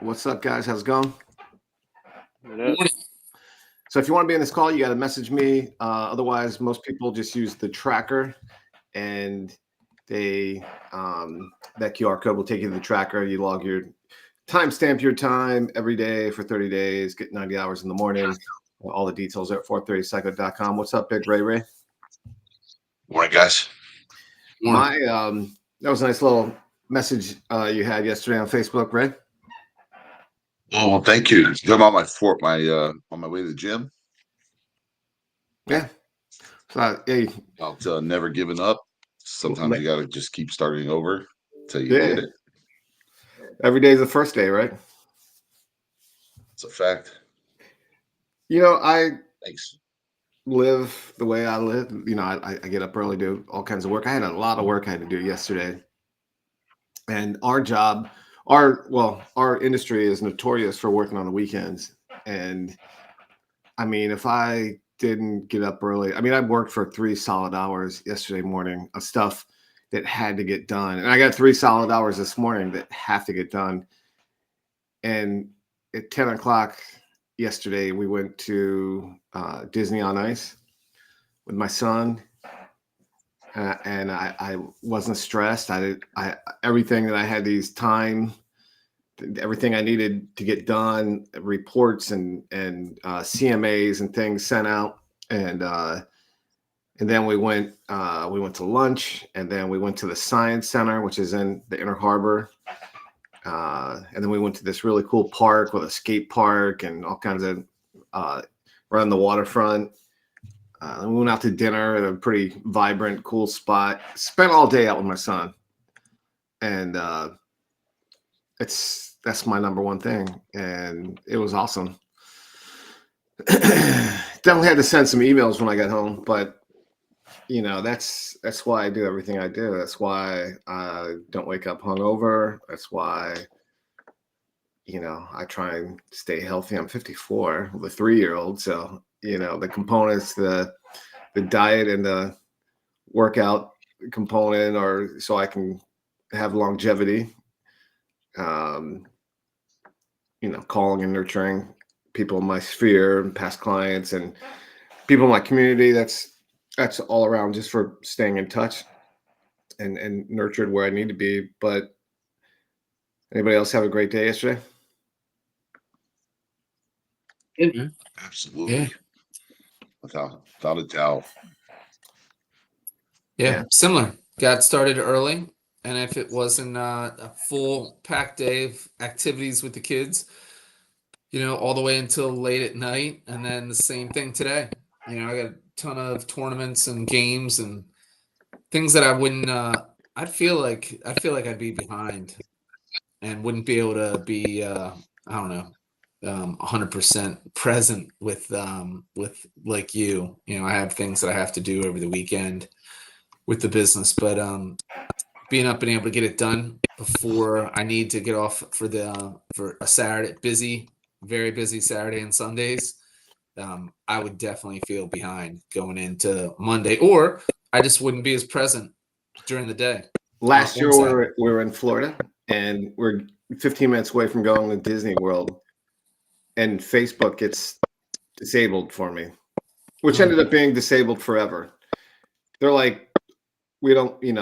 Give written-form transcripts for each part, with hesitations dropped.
What's up, guys? How's it going? What up? So if you want to be in this call, you got to message me. Otherwise, most people just use the tracker, and they that QR code will take you to the tracker. You log your timestamp your time every day for 30 days. Get 90 hours in the morning. All the details are at 430cycle.com. What's up, Big Ray Ray? Morning, guys. My that was a nice little message you had yesterday on Facebook, Ray. Oh, well, thank you. I'm on on my way to the gym. Yeah. So, hey, About never giving up. Sometimes you got to just keep starting over until you get it. Every day is the first day, right? It's a fact. You know, I Thanks. live the way I live. You know, I get up early, do all kinds of work. I had a lot of work I had to do yesterday. And our industry is notorious for working on the weekends. And I mean, if I didn't get up early, I mean, I worked for 3 solid hours yesterday morning of stuff that had to get done. And I got 3 solid hours this morning that have to get done. And at 10 o'clock yesterday, we went to Disney on Ice with my son. And I wasn't stressed. I everything that I had everything I needed to get done, reports and CMAs and things sent out, and then we went to lunch, and then we went to the Science Center, which is in the Inner Harbor, and then we went to this really cool park with a skate park and all kinds of around the waterfront. We went out to dinner at a pretty vibrant, cool spot. Spent all day out with my son, and that's my number one thing, and it was awesome. Definitely had to send some emails when I got home, but you know that's why I do everything I do. That's why I don't wake up hungover. That's why I try and stay healthy. I'm 54 with a 3-year-old, so the components, the diet and the workout component, or so I can have longevity. Calling and nurturing people in my sphere and past clients and people in my community. That's all around just for staying in touch and nurtured where I need to be. But anybody else have a great day yesterday? Absolutely. Yeah. Without a doubt. Yeah, similar. Got started early, and if it wasn't a full packed day of activities with the kids, all the way until late at night, and then the same thing today. I got a ton of tournaments and games and things that I wouldn't. I feel like I'd be behind, and wouldn't be able to be. I don't know. 100% present with like you. I have things that I have to do over the weekend with the business, but being up and able to get it done before I need to get off for a Saturday, very busy Saturday and Sundays, I would definitely feel behind going into Monday, or I just wouldn't be as present during the day. Last year we were in Florida, and we're 15 minutes away from going to Disney World, and Facebook gets disabled for me, which ended up being disabled forever. They're like, we don't, you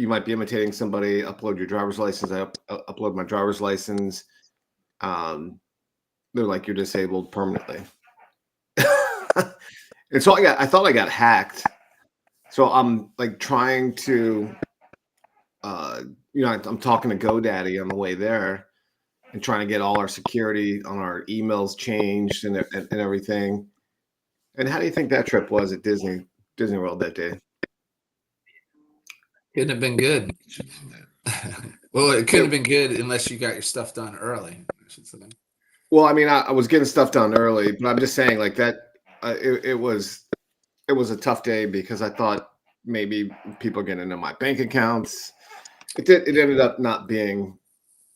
might be imitating somebody. Upload your driver's license. I upload my driver's license. They're like, you're disabled permanently. And so I thought I got hacked. So I'm like trying to, I'm talking to GoDaddy on the way there and trying to get all our security on our emails changed and everything. And how do you think that trip was at Disney World that day? Couldn't have been good. Well, it couldn't have been good unless you got your stuff done early, I should say. Well, I mean, I was getting stuff done early, but I'm just saying, like that. It was a tough day because I thought maybe people are getting into my bank accounts. It ended up not being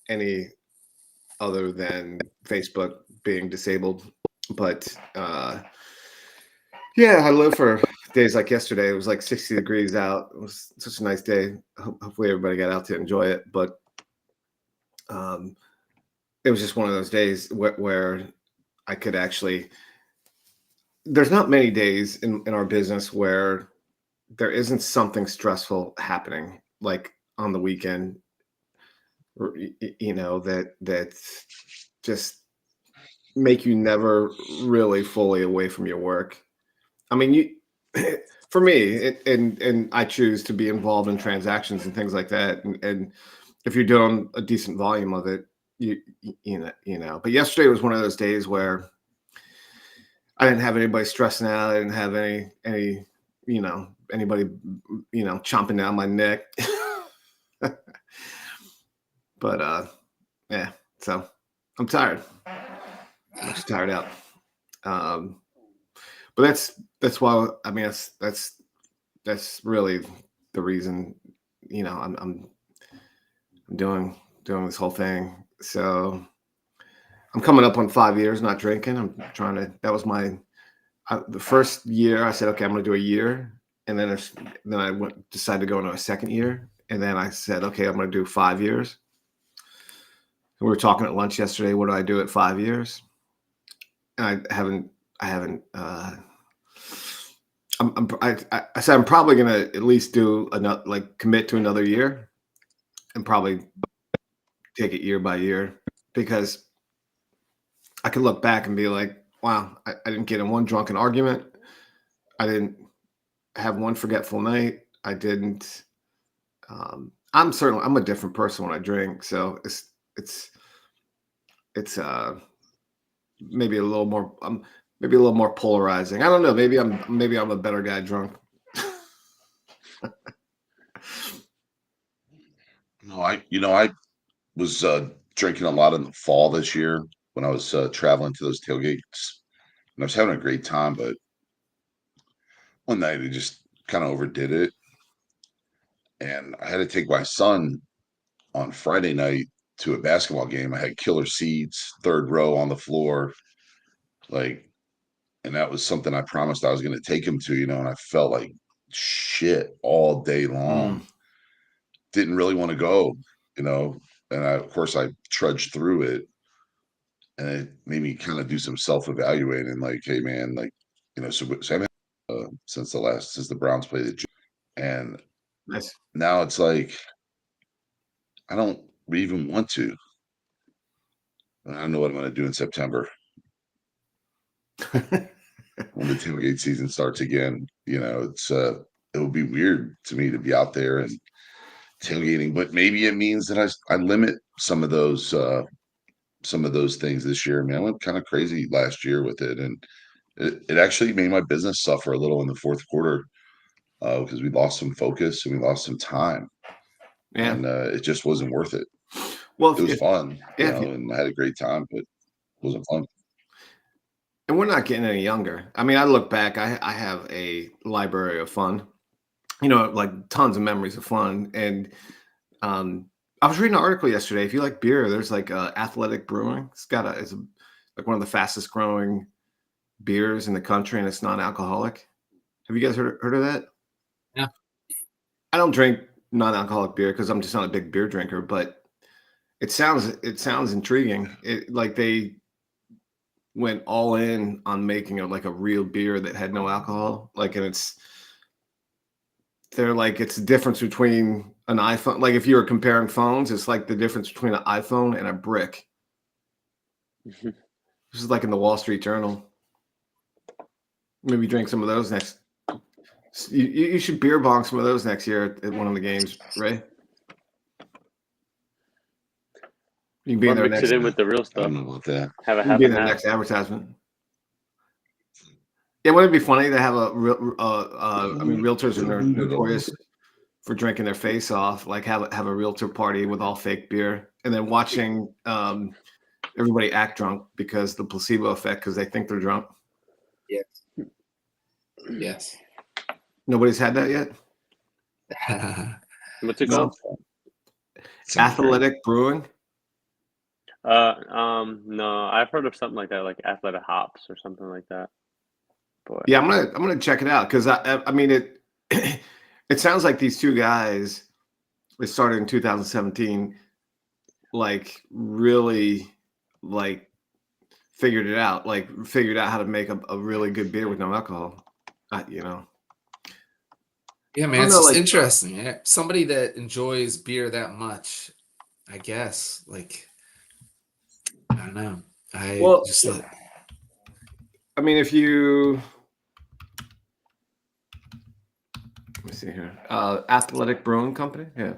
any other than Facebook being disabled, but yeah, I live for days like yesterday. It was like 60 degrees out. It was such a nice day. Hopefully everybody got out to enjoy it. But it was just one of those days where I could actually. There's not many days in our business where there isn't something stressful happening, like on the weekend, or, that just make you never really fully away from your work. I mean, for me, and I choose to be involved in transactions and things like that. And if you're doing a decent volume of it, you know. But yesterday was one of those days where I didn't have anybody stressing out. I didn't have anybody, chomping down my neck. But yeah, so I'm tired. I'm just tired out. But that's why, I mean, that's really the reason, I'm doing this whole thing. So I'm coming up on 5 years not drinking. I'm trying to. That was the first year. I said, okay, I'm going to do a year, and then I decided to go into a second year, and then I said, okay, I'm going to do 5 years. We were talking at lunch yesterday. What do I do at 5 years? And I haven't. I said I'm probably going to at least do another, like commit to another year, and probably take it year by year, because I could look back and be like, wow, I didn't get in one drunken argument. I didn't have one forgetful night. I didn't. I'm a different person when I drink. So it's maybe a little more, maybe a little more polarizing. I don't know. Maybe I'm a better guy drunk. No, I was drinking a lot in the fall this year when I was traveling to those tailgates, and I was having a great time. But one night I just kind of overdid it, and I had to take my son on Friday night to a basketball game. I had killer seats, third row on the floor, like, and that was something I promised I was going to take him to, and I felt like shit all day long. Didn't really want to go, and of course I trudged through it, and it made me kind of do some self-evaluating, like, hey man, like, so I've had, since the Browns played the Jets, and Nice. now it's like I don't even want to. I don't know what I'm going to do in September when the tailgate season starts again. It will be weird to me to be out there and tailgating, but maybe it means that I limit some of those things this year. I mean, I went kind of crazy last year with it, and it actually made my business suffer a little in the fourth quarter, because we lost some focus and we lost some time, Yeah. and it just wasn't worth it. Well, It was fun, yeah, and I had a great time, but it wasn't fun. and we're not getting any younger. I mean, I look back. I have a library of fun. Like tons of memories of fun. And I was reading an article yesterday. If you like beer, there's like Athletic Brewing. It's like one of the fastest growing beers in the country, and it's non-alcoholic. Have you guys heard of that? Yeah. I don't drink non-alcoholic beer because I'm just not a big beer drinker, but it sounds intriguing. Like they went all in on making it like a real beer that had no alcohol. Like, and it's the difference between an iPhone. Like if you were comparing phones, it's like the difference between an iPhone and a brick. This is like in the Wall Street Journal. Maybe drink some of those next. You should beer bong some of those next year at one of the games, Ray. You can be Or in there mix next. it in with the real I stuff. don't know about that. Have a You can half be in and the half. next advertisement. Yeah, wouldn't it be funny to have a real? I mean, realtors are notorious for drinking their face off. Like have a realtor party with all fake beer, and then watching everybody act drunk because the placebo effect, because they think they're drunk. Yes. Nobody's had that yet. What's it No. called? Athletic Brewing. No, I've heard of something like that, like Athletic Hops or something like that. But Yeah, I'm gonna check it out because I mean it. It sounds like these two guys. They started in 2017. Like really like figured it out, like figured out how to make a really good beer with no alcohol. You know, Yeah, I man, don't it's know, just like, interesting. Yeah. Somebody that enjoys beer that much, I guess. Like, I don't know. I well, just I mean, if you let me see here, Athletic Brewing Company, yeah,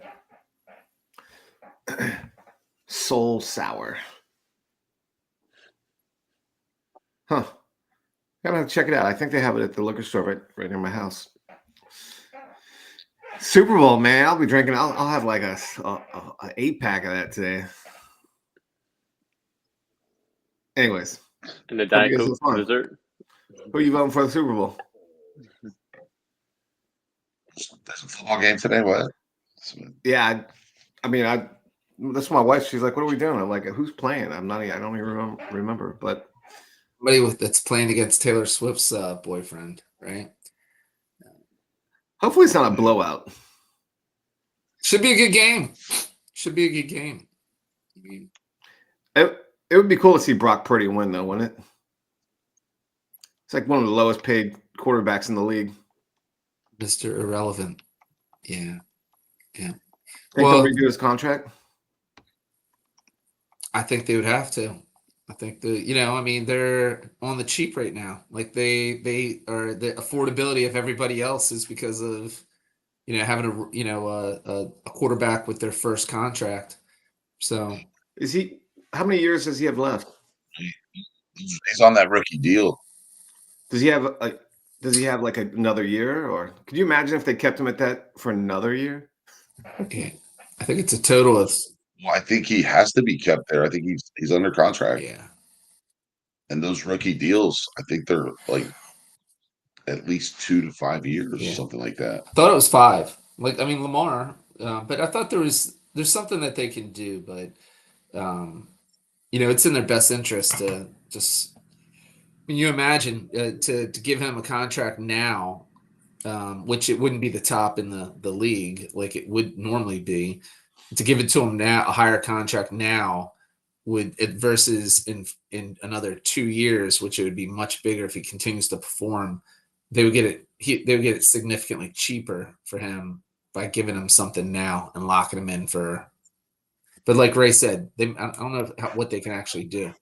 Soul Sour, huh? Gotta check it out. I think they have it at the liquor store right near my house. Super Bowl, man. I'll be drinking. I'll have like a 8-pack of that today. Anyways, And the hope Diet you guys Coke have for fun. dessert. Who are you voting for the Super Bowl? There's a football game today. What? Yeah, I mean, that's my wife. She's like, "What are we doing?" I'm like, "Who's playing?" I don't even remember. But somebody that's playing against Taylor Swift's boyfriend, right? hopefully, it's not a blowout. Should be a good game. Should be a good game. I mean, It would be cool to see Brock Purdy win, though, wouldn't it? It's like one of the lowest paid quarterbacks in the league. Mr. Irrelevant. Yeah. Yeah. Think Well, they'll redo his contract? I think they would have to. I think I mean, they're on the cheap right now. Like they are the affordability of everybody else is because of having a quarterback with their first contract. So Is he? How many years does he have left? He's on that rookie deal. Does he have like another year, or could you imagine if they kept him at that for another year? yeah, I think it's a total of Well, I think he has to be kept there. I think he's under contract. yeah. And those rookie deals, I think they're like at least 2 to 5 years, Yeah. something like that. I thought it was 5. Like I mean Lamar, but I thought there's something that they can do, but it's in their best interest to just. Can you imagine to give him a contract now, which it wouldn't be the top in the league like it would normally be, to give it to him now, a higher contract now versus in another 2 years, which it would be much bigger if he continues to perform. They would get it significantly cheaper for him by giving him something now and locking him in for. But like Ray said, I don't know what they can actually do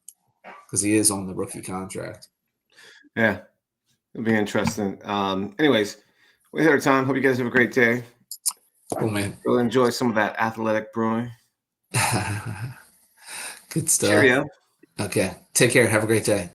because he is on the rookie contract. Yeah, it'll be interesting. Anyways, we're here at time. Hope you guys have a great day. Oh man, We'll enjoy some of that athletic brewing. good stuff. Cheerio. Okay, take care. Have a great day.